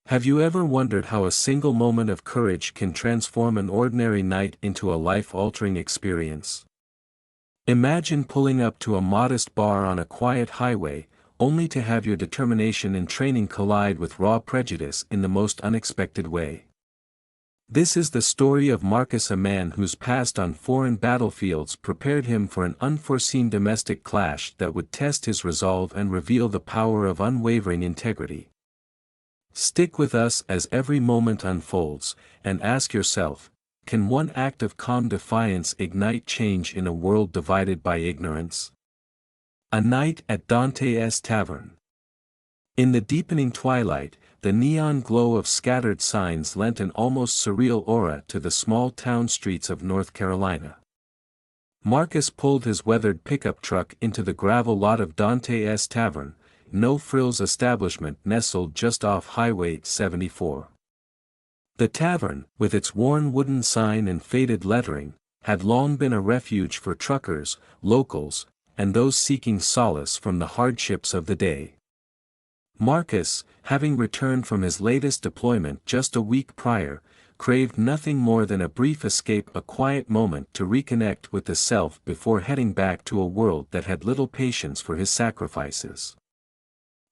Have you ever wondered how a single moment of courage can transform an ordinary night into a life-altering experience? Imagine pulling up to a modest bar on a quiet highway, only to have your determination and training collide with raw prejudice in the most unexpected way. This is the story of Marcus, a man whose past on foreign battlefields prepared him for an unforeseen domestic clash that would test his resolve and reveal the power of unwavering integrity. Stick with us as every moment unfolds, and ask yourself, can one act of calm defiance ignite change in a world divided by ignorance? A night at Dante's Tavern. In the deepening twilight, the neon glow of scattered signs lent an almost surreal aura to the small town streets of North Carolina. Marcus pulled his weathered pickup truck into the gravel lot of Dante's Tavern, no-frills establishment nestled just off Highway 74. The tavern, with its worn wooden sign and faded lettering, had long been a refuge for truckers, locals, and those seeking solace from the hardships of the day. Marcus, having returned from his latest deployment just a week prior, craved nothing more than a brief escape, a quiet moment to reconnect with the self before heading back to a world that had little patience for his sacrifices.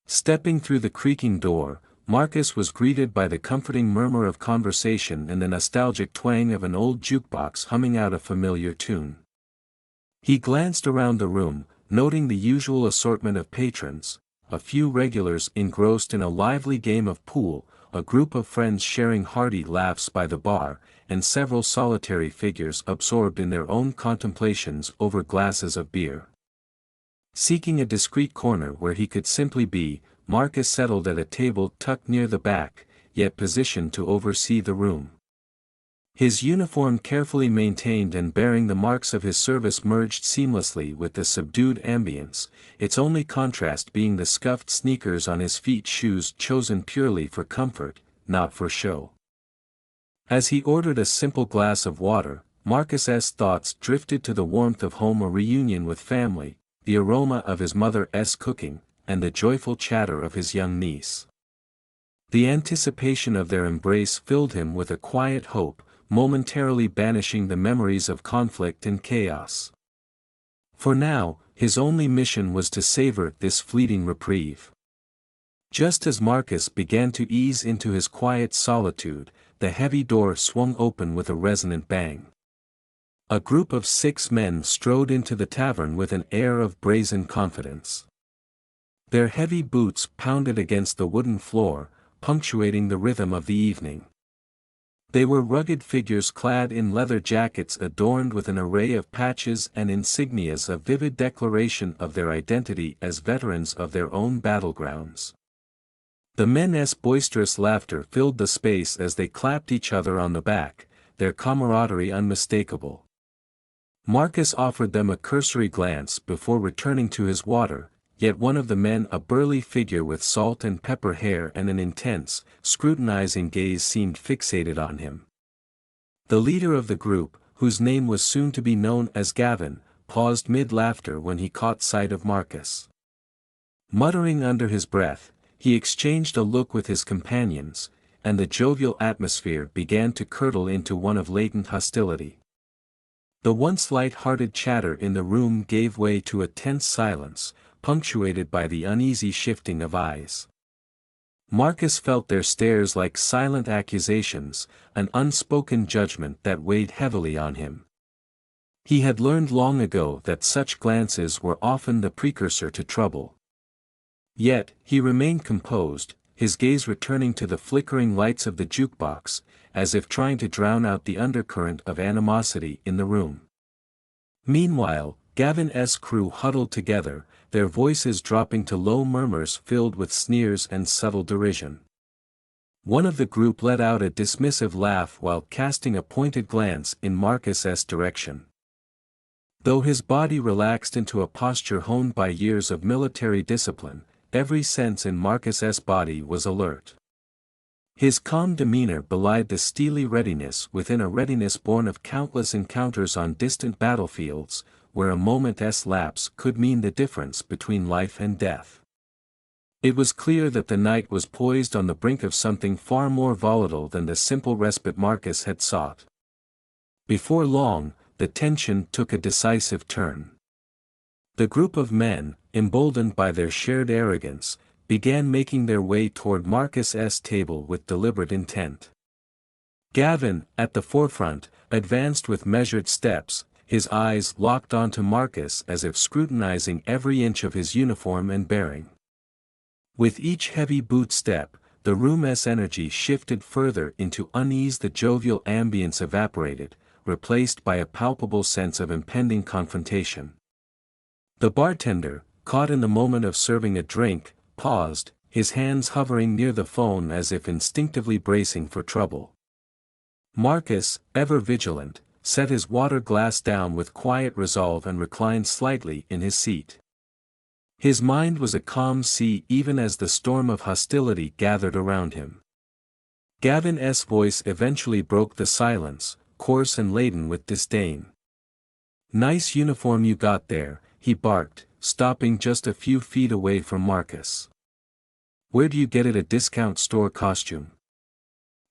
Stepping through the creaking door, Marcus was greeted by the comforting murmur of conversation and the nostalgic twang of an old jukebox humming out a familiar tune. He glanced around the room, noting the usual assortment of patrons, a few regulars engrossed in a lively game of pool, a group of friends sharing hearty laughs by the bar, and several solitary figures absorbed in their own contemplations over glasses of beer. Seeking a discreet corner where he could simply be, Marcus settled at a table tucked near the back, yet positioned to oversee the room. His uniform, carefully maintained and bearing the marks of his service, merged seamlessly with the subdued ambience, its only contrast being the scuffed sneakers on his feet, shoes chosen purely for comfort, not for show. As he ordered a simple glass of water, Marcus's thoughts drifted to the warmth of home, a reunion with family, the aroma of his mother's cooking, and the joyful chatter of his young niece. The anticipation of their embrace filled him with a quiet hope, momentarily banishing the memories of conflict and chaos. For now, his only mission was to savor this fleeting reprieve. Just as Marcus began to ease into his quiet solitude, the heavy door swung open with a resonant bang. A group of 6 men strode into the tavern with an air of brazen confidence. Their heavy boots pounded against the wooden floor, punctuating the rhythm of the evening. They were rugged figures clad in leather jackets adorned with an array of patches and insignias, a vivid declaration of their identity as veterans of their own battlegrounds. The men's boisterous laughter filled the space as they clapped each other on the back, their camaraderie unmistakable. Marcus offered them a cursory glance before returning to his water, yet one of the men, a burly figure with salt and pepper hair and an intense, scrutinizing gaze, seemed fixated on him. The leader of the group, whose name was soon to be known as Gavin, paused mid-laughter when he caught sight of Marcus. Muttering under his breath, he exchanged a look with his companions, and the jovial atmosphere began to curdle into one of latent hostility. The once light-hearted chatter in the room gave way to a tense silence, punctuated by the uneasy shifting of eyes. Marcus felt their stares like silent accusations, an unspoken judgment that weighed heavily on him. He had learned long ago that such glances were often the precursor to trouble. Yet, he remained composed, his gaze returning to the flickering lights of the jukebox, as if trying to drown out the undercurrent of animosity in the room. Meanwhile, Gavin's crew huddled together, their voices dropping to low murmurs filled with sneers and subtle derision. One of the group let out a dismissive laugh while casting a pointed glance in Marcus's direction. Though his body relaxed into a posture honed by years of military discipline, every sense in Marcus's body was alert. His calm demeanor belied the steely readiness within, a readiness born of countless encounters on distant battlefields, where a moment's lapse could mean the difference between life and death. It was clear that the night was poised on the brink of something far more volatile than the simple respite Marcus had sought. Before long, the tension took a decisive turn. The group of men, emboldened by their shared arrogance, began making their way toward Marcus's table with deliberate intent. Gavin, at the forefront, advanced with measured steps, his eyes locked onto Marcus as if scrutinizing every inch of his uniform and bearing. With each heavy boot step, the room's energy shifted further into unease. The jovial ambience evaporated, replaced by a palpable sense of impending confrontation. The bartender, caught in the moment of serving a drink, paused, his hands hovering near the phone as if instinctively bracing for trouble. Marcus, ever vigilant, set his water glass down with quiet resolve and reclined slightly in his seat. His mind was a calm sea even as the storm of hostility gathered around him. Gavin's voice eventually broke the silence, coarse and laden with disdain. "Nice uniform you got there," he barked, stopping just a few feet away from Marcus. "Where do you get it? A discount store costume?"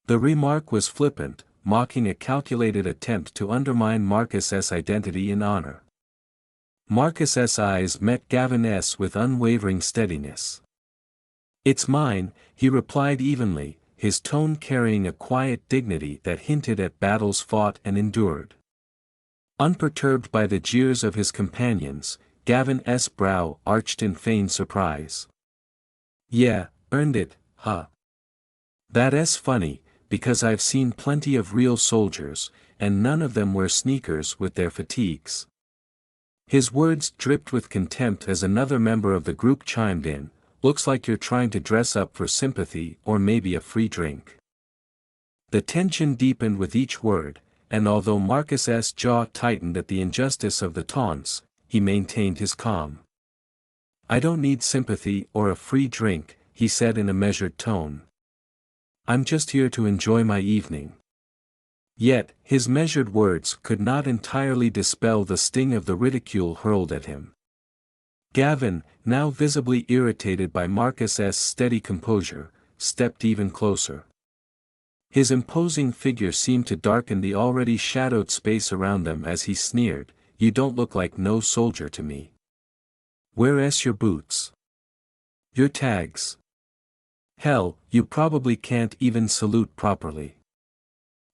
The remark was flippant, mocking a calculated attempt to undermine Marcus's identity and honor. Marcus's eyes met Gavin's with unwavering steadiness. "It's mine," he replied evenly, his tone carrying a quiet dignity that hinted at battles fought and endured. Unperturbed by the jeers of his companions, Gavin's brow arched in feigned surprise. "Yeah, earned it, huh? That's funny, because I've seen plenty of real soldiers, and none of them wear sneakers with their fatigues." His words dripped with contempt as another member of the group chimed in, "Looks like you're trying to dress up for sympathy or maybe a free drink." The tension deepened with each word, and although Marcus's jaw tightened at the injustice of the taunts, he maintained his calm. "I don't need sympathy or a free drink," he said in a measured tone. "I'm just here to enjoy my evening." Yet, his measured words could not entirely dispel the sting of the ridicule hurled at him. Gavin, now visibly irritated by Marcus's steady composure, stepped even closer. His imposing figure seemed to darken the already shadowed space around them as he sneered, "You don't look like no soldier to me. Where's your boots? Your tags? Hell, you probably can't even salute properly."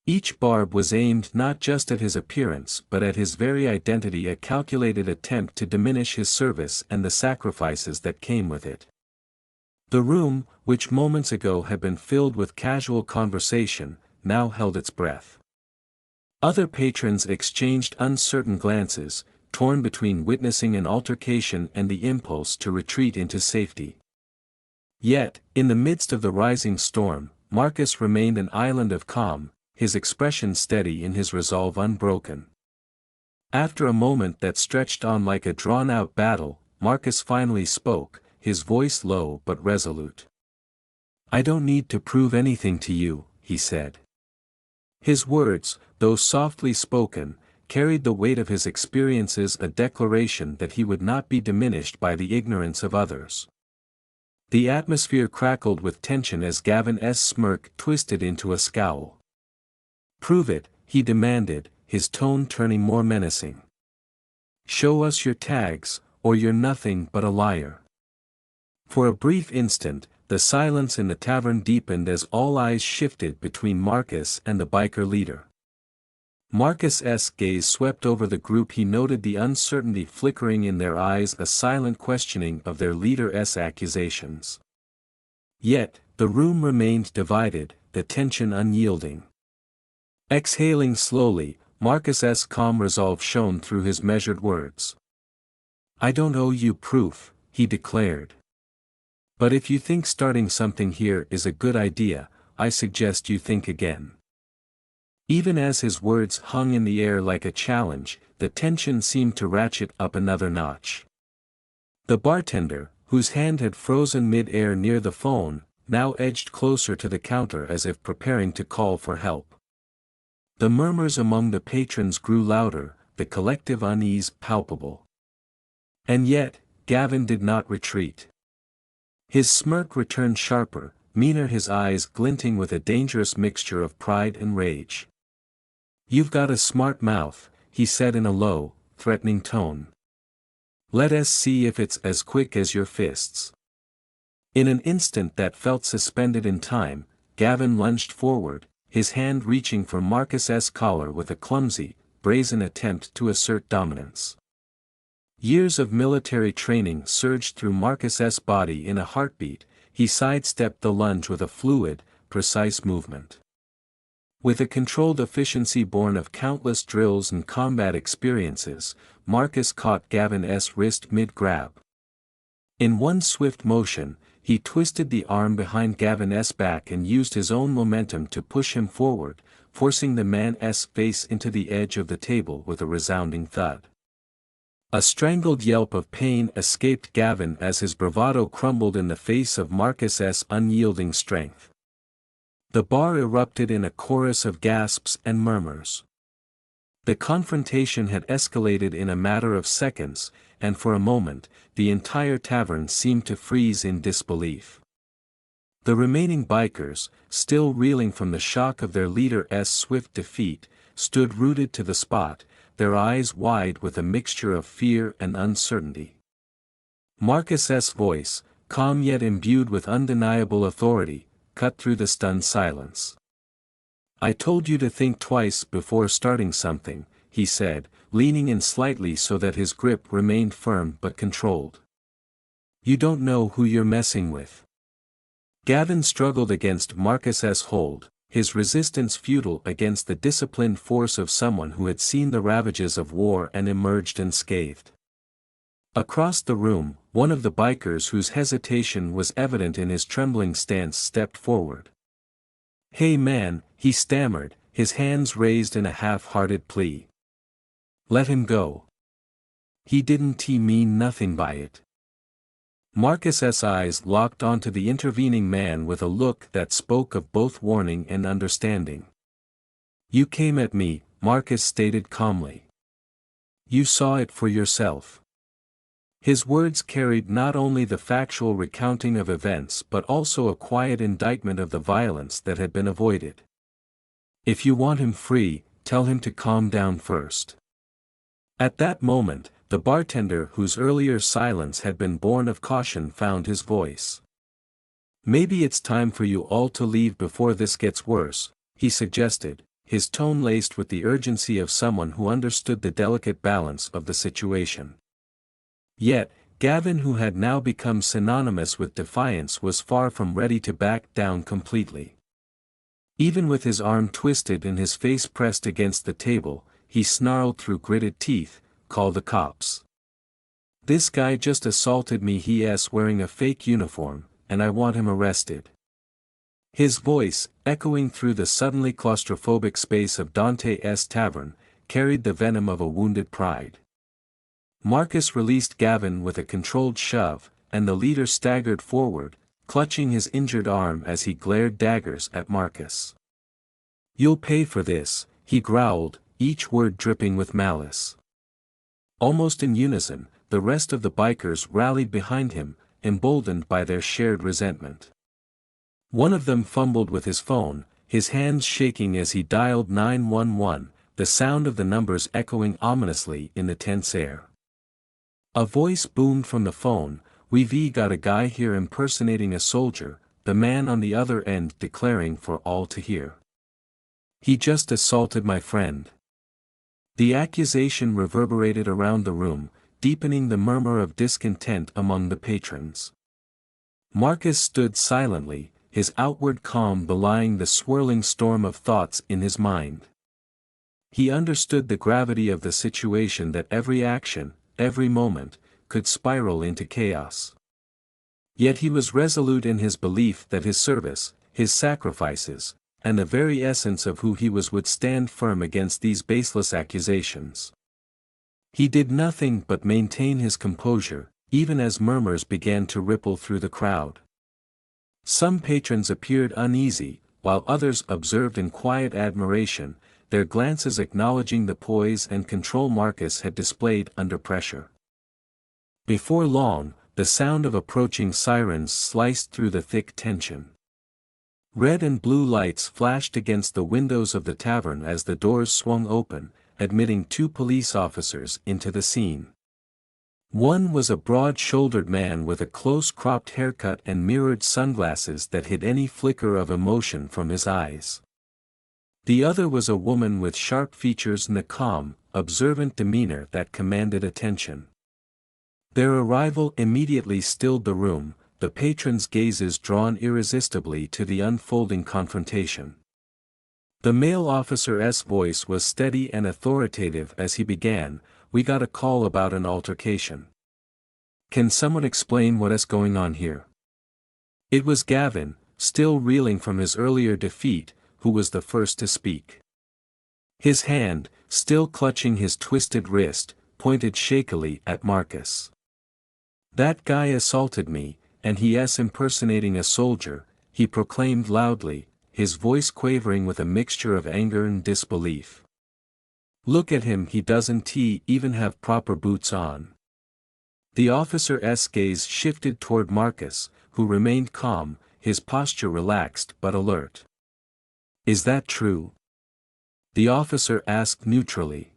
Each barb was aimed not just at his appearance but at his very identity, a calculated attempt to diminish his service and the sacrifices that came with it. The room, which moments ago had been filled with casual conversation, now held its breath. Other patrons exchanged uncertain glances, torn between witnessing an altercation and the impulse to retreat into safety. Yet, in the midst of the rising storm, Marcus remained an island of calm, his expression steady and his resolve unbroken. After a moment that stretched on like a drawn-out battle, Marcus finally spoke, his voice low but resolute. "I don't need to prove anything to you," he said. His words, though softly spoken, carried the weight of his experiences, a declaration that he would not be diminished by the ignorance of others. The atmosphere crackled with tension as Gavin's smirk twisted into a scowl. "Prove it," he demanded, his tone turning more menacing. "Show us your tags, or you're nothing but a liar." For a brief instant, the silence in the tavern deepened as all eyes shifted between Marcus and the biker leader. Marcus's gaze swept over the group. He noted the uncertainty flickering in their eyes, a silent questioning of their leader's accusations. Yet, the room remained divided, the tension unyielding. Exhaling slowly, Marcus's calm resolve shone through his measured words. "I don't owe you proof," he declared. "But if you think starting something here is a good idea, I suggest you think again." Even as his words hung in the air like a challenge, the tension seemed to ratchet up another notch. The bartender, whose hand had frozen mid-air near the phone, now edged closer to the counter as if preparing to call for help. The murmurs among the patrons grew louder, the collective unease palpable. And yet, Gavin did not retreat. His smirk returned sharper, meaner, his eyes glinting with a dangerous mixture of pride and rage. "You've got a smart mouth," he said in a low, threatening tone. "Let us see if it's as quick as your fists." In an instant that felt suspended in time, Gavin lunged forward, his hand reaching for Marcus's collar with a clumsy, brazen attempt to assert dominance. Years of military training surged through Marcus's body in a heartbeat. He sidestepped the lunge with a fluid, precise movement. With a controlled efficiency born of countless drills and combat experiences, Marcus caught Gavin's wrist mid-grab. In one swift motion, he twisted the arm behind Gavin's back and used his own momentum to push him forward, forcing the man's face into the edge of the table with a resounding thud. A strangled yelp of pain escaped Gavin as his bravado crumbled in the face of Marcus's unyielding strength. The bar erupted in a chorus of gasps and murmurs. The confrontation had escalated in a matter of seconds, and for a moment, the entire tavern seemed to freeze in disbelief. The remaining bikers, still reeling from the shock of their leader's swift defeat, stood rooted to the spot, their eyes wide with a mixture of fear and uncertainty. Marcus's voice, calm yet imbued with undeniable authority, cut through the stunned silence. "I told you to think twice before starting something," he said, leaning in slightly so that his grip remained firm but controlled. "You don't know who you're messing with." Gavin struggled against Marcus's hold, his resistance futile against the disciplined force of someone who had seen the ravages of war and emerged unscathed. Across the room, one of the bikers whose hesitation was evident in his trembling stance stepped forward. "Hey man," he stammered, his hands raised in a half-hearted plea. "Let him go. He didn't mean nothing by it." Marcus's eyes locked onto the intervening man with a look that spoke of both warning and understanding. "You came at me," Marcus stated calmly. "You saw it for yourself." His words carried not only the factual recounting of events but also a quiet indictment of the violence that had been avoided. "If you want him free, tell him to calm down first." At that moment, the bartender whose earlier silence had been born of caution found his voice. "Maybe it's time for you all to leave before this gets worse," he suggested, his tone laced with the urgency of someone who understood the delicate balance of the situation. Yet, Gavin, who had now become synonymous with defiance, was far from ready to back down completely. Even with his arm twisted and his face pressed against the table, he snarled through gritted teeth, "Call the cops. This guy just assaulted me. He's wearing a fake uniform, and I want him arrested." His voice, echoing through the suddenly claustrophobic space of Dante's tavern, carried the venom of a wounded pride. Marcus released Gavin with a controlled shove, and the leader staggered forward, clutching his injured arm as he glared daggers at Marcus. "You'll pay for this," he growled, each word dripping with malice. Almost in unison, the rest of the bikers rallied behind him, emboldened by their shared resentment. One of them fumbled with his phone, his hands shaking as he dialed 911, the sound of the numbers echoing ominously in the tense air. A voice boomed from the phone, "We've got a guy here impersonating a soldier," the man on the other end declaring for all to hear. "He just assaulted my friend." The accusation reverberated around the room, deepening the murmur of discontent among the patrons. Marcus stood silently, his outward calm belying the swirling storm of thoughts in his mind. He understood the gravity of the situation, that every action, every moment, could spiral into chaos. Yet he was resolute in his belief that his service, his sacrifices, and the very essence of who he was would stand firm against these baseless accusations. He did nothing but maintain his composure, even as murmurs began to ripple through the crowd. Some patrons appeared uneasy, while others observed in quiet admiration, their glances acknowledging the poise and control Marcus had displayed under pressure. Before long, the sound of approaching sirens sliced through the thick tension. Red and blue lights flashed against the windows of the tavern as the doors swung open, admitting 2 police officers into the scene. One was a broad-shouldered man with a close-cropped haircut and mirrored sunglasses that hid any flicker of emotion from his eyes. The other was a woman with sharp features and a calm, observant demeanor that commanded attention. Their arrival immediately stilled the room, the patrons' gazes drawn irresistibly to the unfolding confrontation. The male officer's voice was steady and authoritative as he began, "We got a call about an altercation. Can someone explain what is going on here?" It was Gavin, still reeling from his earlier defeat, who was the first to speak. His hand, still clutching his twisted wrist, pointed shakily at Marcus. "That guy assaulted me, and he's impersonating a soldier," he proclaimed loudly, his voice quavering with a mixture of anger and disbelief. "Look at him, he doesn't even have proper boots on." The officer's gaze shifted toward Marcus, who remained calm, his posture relaxed but alert. "Is that true?" the officer asked neutrally.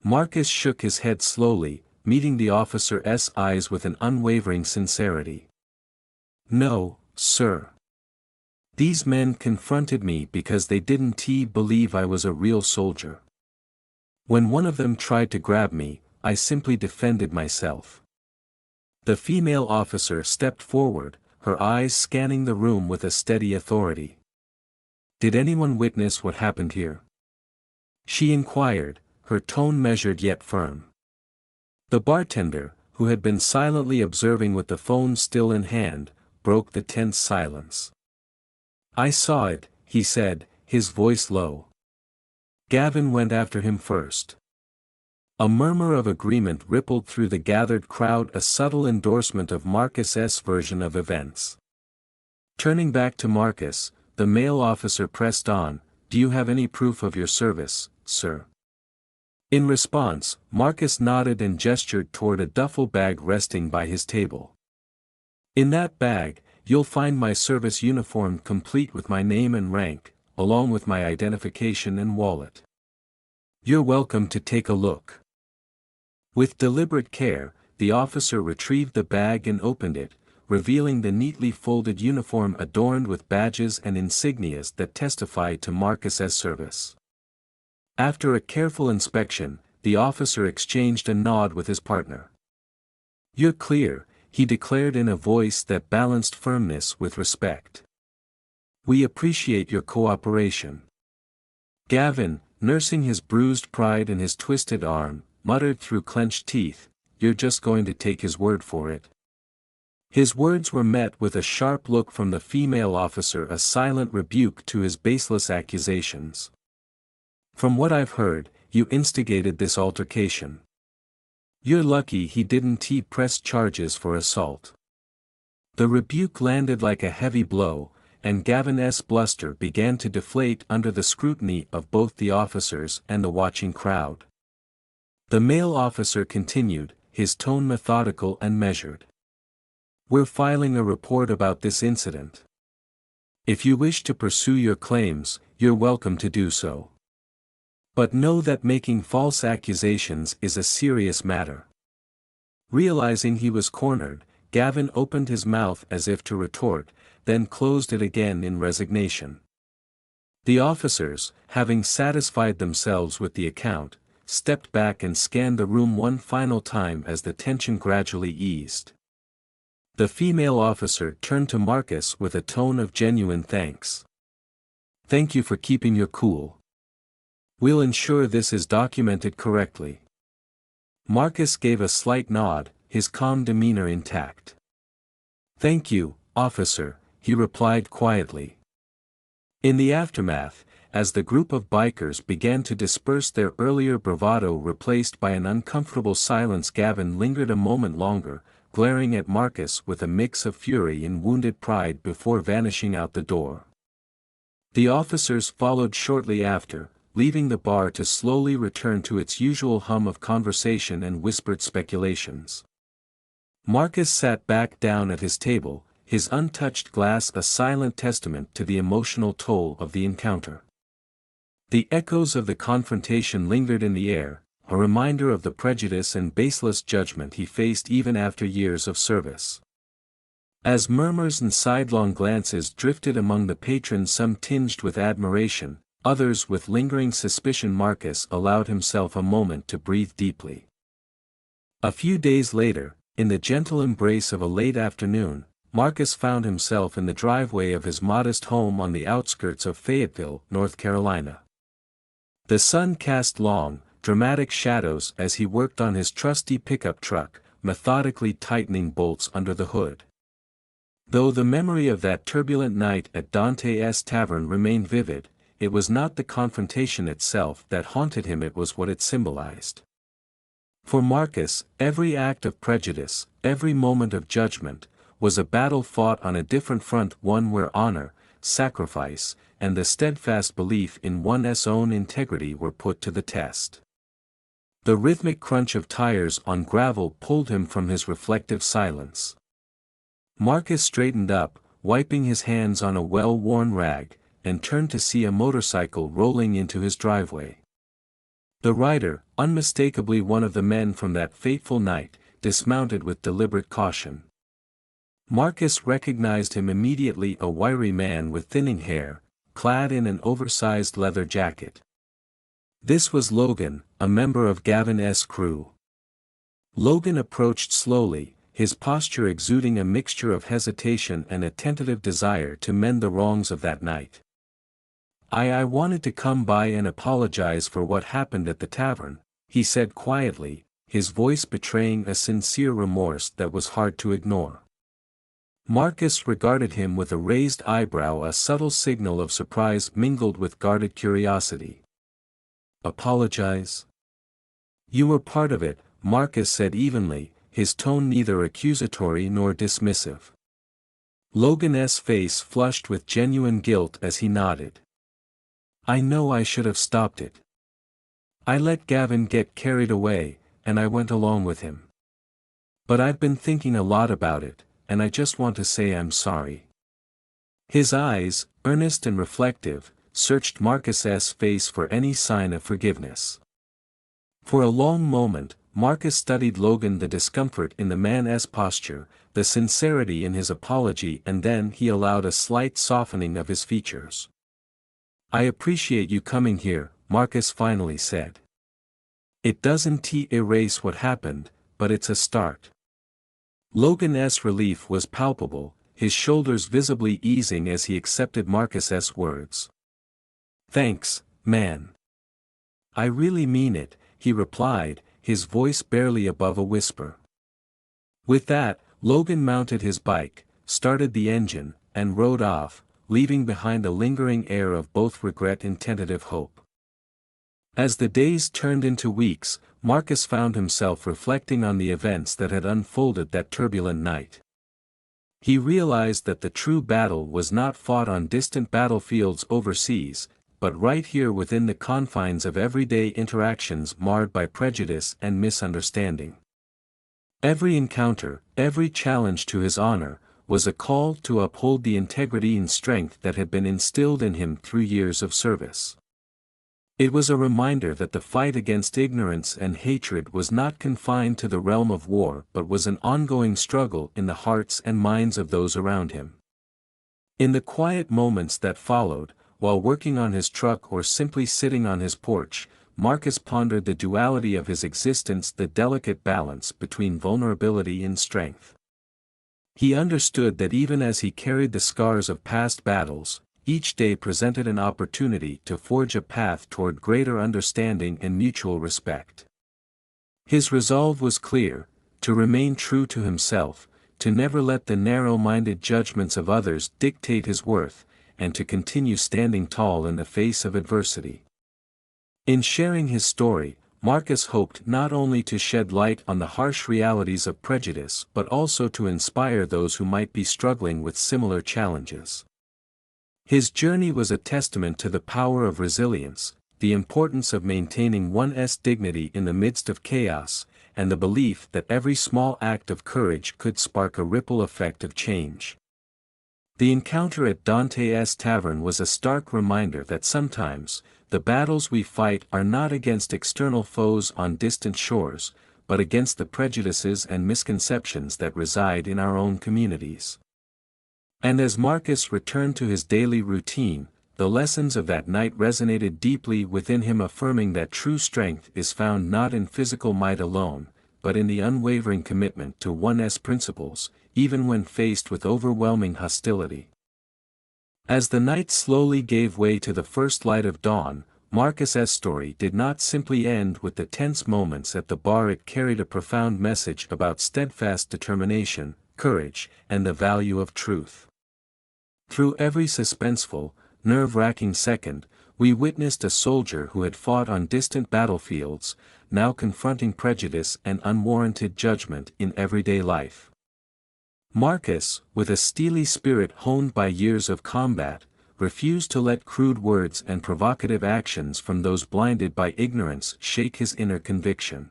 Marcus shook his head slowly, meeting the officer's eyes with an unwavering sincerity. "No, sir. These men confronted me because they didn't believe I was a real soldier. When one of them tried to grab me, I simply defended myself." The female officer stepped forward, her eyes scanning the room with a steady authority. "Did anyone witness what happened here?" she inquired, her tone measured yet firm. The bartender, who had been silently observing with the phone still in hand, broke the tense silence. "I saw it," he said, his voice low. "Gavin went after him first." A murmur of agreement rippled through the gathered crowd, a subtle endorsement of Marcus's version of events. Turning back to Marcus, the male officer pressed on, "Do you have any proof of your service, sir?" In response, Marcus nodded and gestured toward a duffel bag resting by his table. "In that bag, you'll find my service uniform complete with my name and rank, along with my identification and wallet. You're welcome to take a look." With deliberate care, the officer retrieved the bag and opened it, revealing the neatly folded uniform adorned with badges and insignias that testified to Marcus's service. After a careful inspection, the officer exchanged a nod with his partner. "You're clear," he declared in a voice that balanced firmness with respect. "We appreciate your cooperation." Gavin, nursing his bruised pride in his twisted arm, muttered through clenched teeth, "You're just going to take his word for it?" His words were met with a sharp look from the female officer, a silent rebuke to his baseless accusations. "From what I've heard, you instigated this altercation. You're lucky he didn't press charges for assault." The rebuke landed like a heavy blow, and Gavin's bluster began to deflate under the scrutiny of both the officers and the watching crowd. The male officer continued, his tone methodical and measured. "We're filing a report about this incident. If you wish to pursue your claims, you're welcome to do so. But know that making false accusations is a serious matter." Realizing he was cornered, Gavin opened his mouth as if to retort, then closed it again in resignation. The officers, having satisfied themselves with the account, stepped back and scanned the room one final time as the tension gradually eased. The female officer turned to Marcus with a tone of genuine thanks. "Thank you for keeping your cool. We'll ensure this is documented correctly." Marcus gave a slight nod, his calm demeanor intact. "Thank you, officer," he replied quietly. In the aftermath, as the group of bikers began to disperse, their earlier bravado replaced by an uncomfortable silence, Gavin lingered a moment longer, glaring at Marcus with a mix of fury and wounded pride before vanishing out the door. The officers followed shortly after, leaving the bar to slowly return to its usual hum of conversation and whispered speculations. Marcus sat back down at his table, his untouched glass a silent testament to the emotional toll of the encounter. The echoes of the confrontation lingered in the air, a reminder of the prejudice and baseless judgment he faced even after years of service. As murmurs and sidelong glances drifted among the patrons, some tinged with admiration, others with lingering suspicion, Marcus allowed himself a moment to breathe deeply. A few days later, in the gentle embrace of a late afternoon, Marcus found himself in the driveway of his modest home on the outskirts of Fayetteville, North Carolina. The sun cast long, dramatic shadows as he worked on his trusty pickup truck, methodically tightening bolts under the hood. Though the memory of that turbulent night at Dante's Tavern remained vivid, it was not the confrontation itself that haunted him, it was what it symbolized. For Marcus, every act of prejudice, every moment of judgment, was a battle fought on a different front, one where honor, sacrifice, and the steadfast belief in one's own integrity were put to the test. The rhythmic crunch of tires on gravel pulled him from his reflective silence. Marcus straightened up, wiping his hands on a well-worn rag, and turned to see a motorcycle rolling into his driveway. The rider, unmistakably one of the men from that fateful night, dismounted with deliberate caution. Marcus recognized him immediately, a wiry man with thinning hair, clad in an oversized leather jacket. This was Logan, a member of Gavin's crew. Logan approached slowly, his posture exuding a mixture of hesitation and a tentative desire to mend the wrongs of that night. I wanted to come by and apologize for what happened at the tavern," he said quietly, his voice betraying a sincere remorse that was hard to ignore. Marcus regarded him with a raised eyebrow, a subtle signal of surprise mingled with guarded curiosity. "Apologize? You were part of it," Marcus said evenly, his tone neither accusatory nor dismissive. Logan's face flushed with genuine guilt as he nodded. "I know I should have stopped it. I let Gavin get carried away, and I went along with him. But I've been thinking a lot about it, and I just want to say I'm sorry." His eyes, earnest and reflective, searched Marcus's face for any sign of forgiveness. For a long moment, Marcus studied Logan, the discomfort in the man's posture, the sincerity in his apology, and then he allowed a slight softening of his features. "I appreciate you coming here," Marcus finally said. "It doesn't erase what happened, but it's a start." Logan's relief was palpable, his shoulders visibly easing as he accepted Marcus's words. "Thanks, man. I really mean it," he replied, his voice barely above a whisper. With that, Logan mounted his bike, started the engine, and rode off, leaving behind a lingering air of both regret and tentative hope. As the days turned into weeks, Marcus found himself reflecting on the events that had unfolded that turbulent night. He realized that the true battle was not fought on distant battlefields overseas, but right here within the confines of everyday interactions marred by prejudice and misunderstanding. Every encounter, every challenge to his honor, was a call to uphold the integrity and strength that had been instilled in him through years of service. It was a reminder that the fight against ignorance and hatred was not confined to the realm of war but was an ongoing struggle in the hearts and minds of those around him. In the quiet moments that followed, while working on his truck or simply sitting on his porch, Marcus pondered the duality of his existence, the delicate balance between vulnerability and strength. He understood that even as he carried the scars of past battles, each day presented an opportunity to forge a path toward greater understanding and mutual respect. His resolve was clear: to remain true to himself, to never let the narrow-minded judgments of others dictate his worth, and to continue standing tall in the face of adversity. In sharing his story, Marcus hoped not only to shed light on the harsh realities of prejudice but also to inspire those who might be struggling with similar challenges. His journey was a testament to the power of resilience, the importance of maintaining one's dignity in the midst of chaos, and the belief that every small act of courage could spark a ripple effect of change. The encounter at Dante's tavern was a stark reminder that sometimes, the battles we fight are not against external foes on distant shores, but against the prejudices and misconceptions that reside in our own communities. And as Marcus returned to his daily routine, the lessons of that night resonated deeply within him, affirming that true strength is found not in physical might alone, but in the unwavering commitment to one's principles, even when faced with overwhelming hostility. As the night slowly gave way to the first light of dawn, Marcus's story did not simply end with the tense moments at the bar. It carried a profound message about steadfast determination, courage, and the value of truth. Through every suspenseful, nerve-wracking second, we witnessed a soldier who had fought on distant battlefields, now confronting prejudice and unwarranted judgment in everyday life. Marcus, with a steely spirit honed by years of combat, refused to let crude words and provocative actions from those blinded by ignorance shake his inner conviction.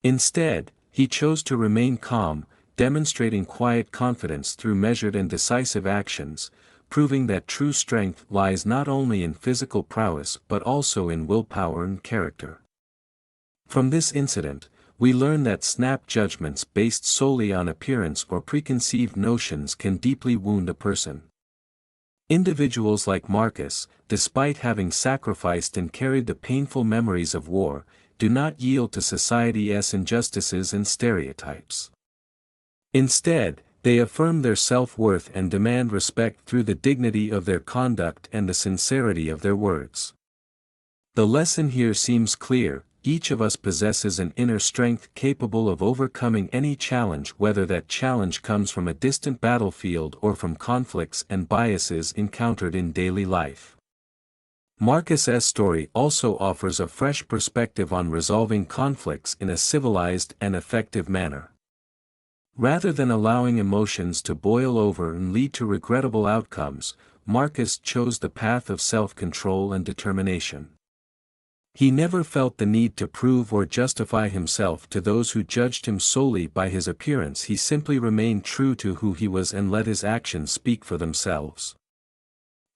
Instead, he chose to remain calm, demonstrating quiet confidence through measured and decisive actions, proving that true strength lies not only in physical prowess but also in willpower and character. From this incident, we learn that snap judgments based solely on appearance or preconceived notions can deeply wound a person. Individuals like Marcus, despite having sacrificed and carried the painful memories of war, do not yield to society's injustices and stereotypes. Instead, they affirm their self-worth and demand respect through the dignity of their conduct and the sincerity of their words. The lesson here seems clear: each of us possesses an inner strength capable of overcoming any challenge, whether that challenge comes from a distant battlefield or from conflicts and biases encountered in daily life. Marcus's story also offers a fresh perspective on resolving conflicts in a civilized and effective manner. Rather than allowing emotions to boil over and lead to regrettable outcomes, Marcus chose the path of self-control and determination. He never felt the need to prove or justify himself to those who judged him solely by his appearance. He simply remained true to who he was and let his actions speak for themselves.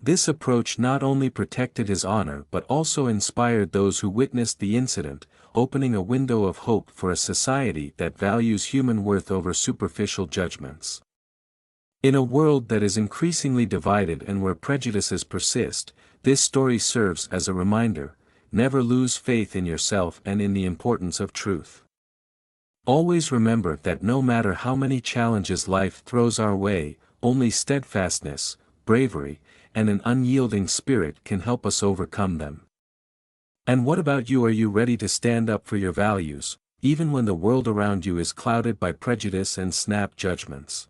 This approach not only protected his honor but also inspired those who witnessed the incident, opening a window of hope for a society that values human worth over superficial judgments. In a world that is increasingly divided and where prejudices persist, this story serves as a reminder: never lose faith in yourself and in the importance of truth. Always remember that no matter how many challenges life throws our way, only steadfastness, bravery, and an unyielding spirit can help us overcome them. And what about you? Are you ready to stand up for your values, even when the world around you is clouded by prejudice and snap judgments?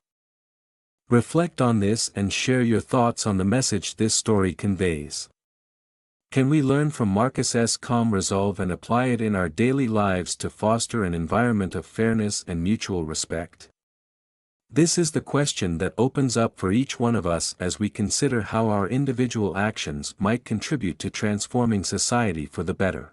Reflect on this and share your thoughts on the message this story conveys. Can we learn from Marcus's calm resolve and apply it in our daily lives to foster an environment of fairness and mutual respect? This is the question that opens up for each one of us as we consider how our individual actions might contribute to transforming society for the better.